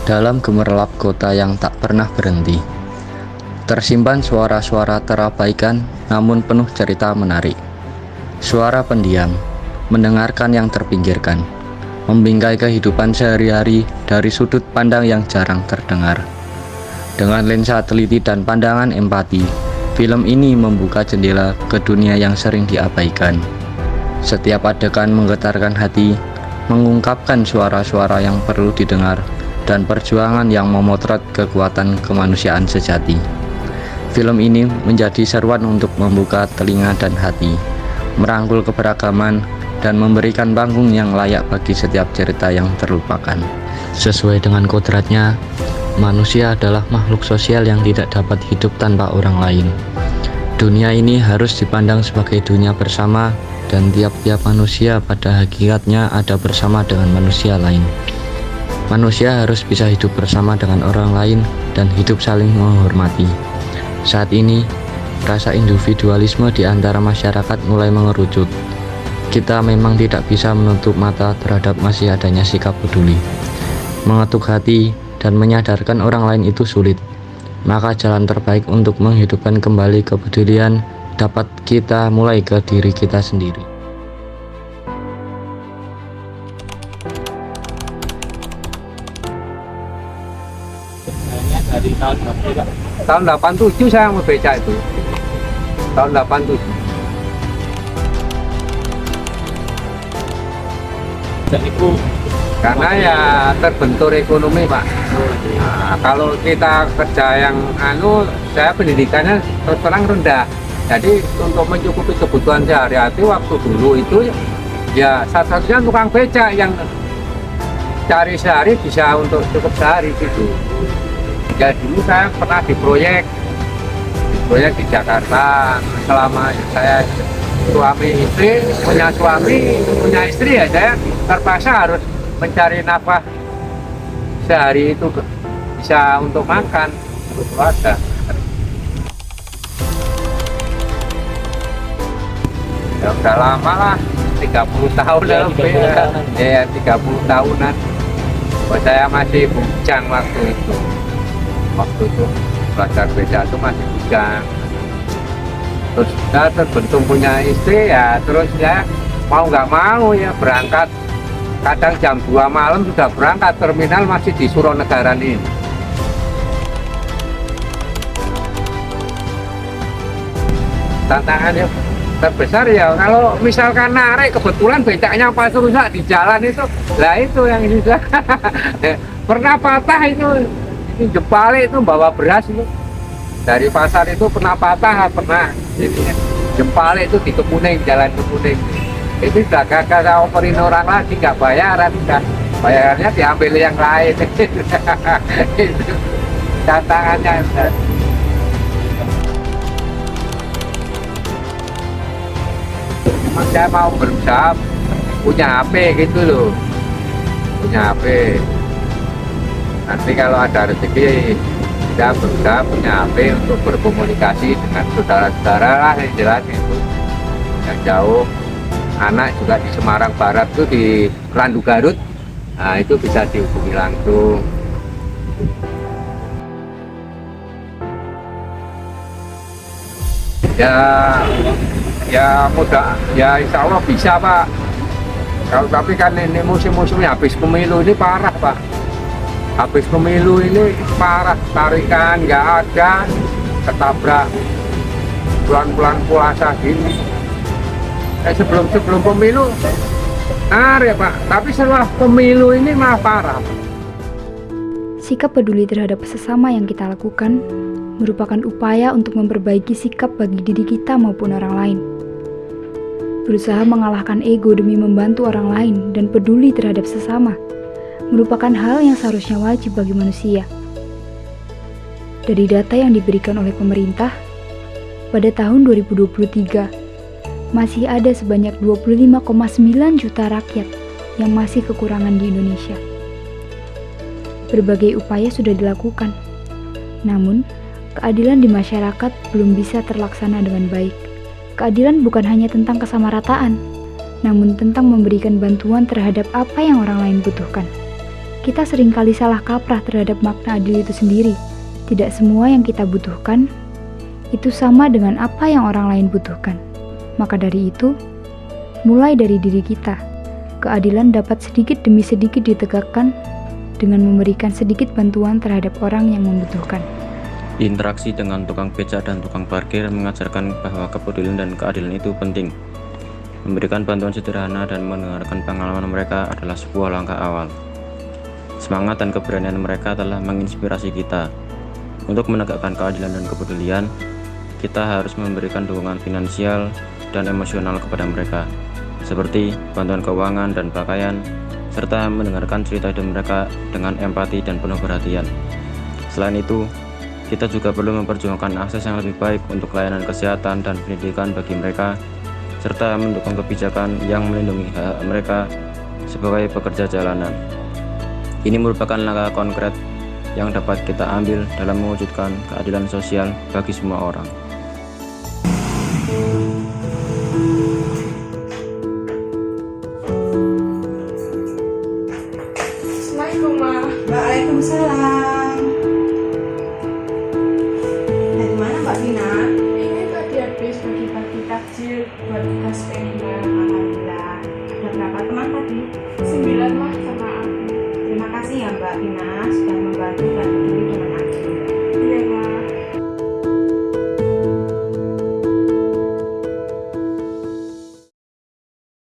dalam gemerlap kota yang tak pernah berhenti. Tersimpan suara-suara terabaikan namun penuh cerita menarik. Suara pendiam, mendengarkan yang terpinggirkan, membingkai kehidupan sehari-hari dari sudut pandang yang jarang terdengar. Dengan lensa teliti dan pandangan empati, film ini membuka jendela ke dunia yang sering diabaikan. Setiap adegan menggetarkan hati, mengungkapkan suara-suara yang perlu didengar, dan perjuangan yang memotret kekuatan kemanusiaan sejati. Film ini menjadi seruan untuk membuka telinga dan hati, merangkul keberagaman, dan memberikan panggung yang layak bagi setiap cerita yang terlupakan. Sesuai dengan kodratnya, manusia adalah makhluk sosial yang tidak dapat hidup tanpa orang lain. Dunia ini harus dipandang sebagai dunia bersama, dan tiap-tiap manusia pada hakikatnya ada bersama dengan manusia lain. Manusia harus bisa hidup bersama dengan orang lain dan hidup saling menghormati. Saat ini, rasa individualisme di antara masyarakat mulai mengerucut. Kita memang tidak bisa menutup mata terhadap masih adanya sikap peduli. Mengetuk hati dan menyadarkan orang lain itu sulit. Maka jalan terbaik untuk menghidupkan kembali kepedulian dapat kita mulai ke diri kita sendiri. Dari tahun berapa? Tahun 87 saya mau beca itu. Tahun 87. Jadi itu Karena ya terbentur ekonomi, Pak. Nah, kalau kita kerja yang saya pendidikannya terus terang rendah. Jadi untuk mencukupi kebutuhan sehari-hari waktu dulu itu ya satu-satunya tukang beca yang cari sehari bisa untuk cukup sehari gitu. Ya dulu saya pernah di proyek di Jakarta selama saya punya istri ya saya terpaksa harus mencari nafkah sehari itu bisa untuk makan untuk keluarga. Ya udah lama lah 30 tahun Ya, lebih 30 tahunan. ya 30 tahunan. Saya masih bujang waktu itu belajar beca itu masih bujang. Terus saya terbentuk punya istri ya, terus ya mau nggak mau ya berangkat. Kadang jam 2 malam sudah berangkat, terminal masih di Suronegara ini. Tantangannya terbesar ya kalau misalkan narik kebetulan becaknya pas rusak di jalan itu, lah itu yang susah. Pernah patah itu jempale itu bawa beras itu dari pasar itu pernah patah, pernah ini jempale itu di Kepuning, jalan Kepuning itu sudah gagal operin orang lagi, nggak bayaran, udah bayarannya diambil yang lain. Itu tantangannya. Memang saya mau berusaha punya HP gitu loh, punya HP. Nanti kalau ada rezeki kita berusaha punya HP untuk berkomunikasi dengan saudara-saudara lah yang jelas itu yang jauh. Anak juga di Semarang Barat tuh di Randu Garut, nah itu bisa dihubungi langsung. Ya mudah, ya insya Allah bisa Pak. Kalau tapi kan ini musim-musimnya habis pemilu ini parah Pak. Habis pemilu ini parah, tarikan nggak ada, ketabrak bulan-bulan puasa gini. Sebelum pemilu ya Pak, tapi setelah pemilu ini malah parah. Sikap peduli terhadap sesama yang kita lakukan merupakan upaya untuk memperbaiki sikap bagi diri kita maupun orang lain. Berusaha mengalahkan ego demi membantu orang lain dan peduli terhadap sesama merupakan hal yang seharusnya wajib bagi manusia. Dari data yang diberikan oleh pemerintah, pada tahun 2023, masih ada sebanyak 25,9 juta rakyat yang masih kekurangan di Indonesia. Berbagai upaya sudah dilakukan, namun keadilan di masyarakat belum bisa terlaksana dengan baik. Keadilan bukan hanya tentang kesamarataan, namun tentang memberikan bantuan terhadap apa yang orang lain butuhkan. kita seringkali salah kaprah terhadap makna adil itu sendiri. Tidak semua yang kita butuhkan itu sama dengan apa yang orang lain butuhkan. Maka dari itu, mulai dari diri kita, keadilan dapat sedikit demi sedikit ditegakkan dengan memberikan sedikit bantuan terhadap orang yang membutuhkan. Interaksi dengan tukang becak dan tukang parkir mengajarkan bahwa kepedulian dan keadilan itu penting. Memberikan bantuan sederhana dan mendengarkan pengalaman mereka adalah sebuah langkah awal. Semangat dan keberanian mereka telah menginspirasi kita. Untuk menegakkan keadilan dan kepedulian, kita harus memberikan dukungan finansial dan emosional kepada mereka, seperti bantuan keuangan dan pakaian, serta mendengarkan cerita hidup mereka dengan empati dan penuh perhatian. Selain itu, kita juga perlu memperjuangkan akses yang lebih baik untuk layanan kesehatan dan pendidikan bagi mereka, serta mendukung kebijakan yang melindungi hak mereka sebagai pekerja jalanan. Ini merupakan langkah konkret yang dapat kita ambil dalam mewujudkan keadilan sosial bagi semua orang. Assalamualaikum, Ma. Waalaikumsalam. Dari mana Mbak Vina? Ini tadi habis bagi-bagi takjil buat tugas pengen. Alhamdulillah. Ada berapa teman tadi? 9, Ma, sama aku. Terima kasih ya Mbak Vina sudah membantu dan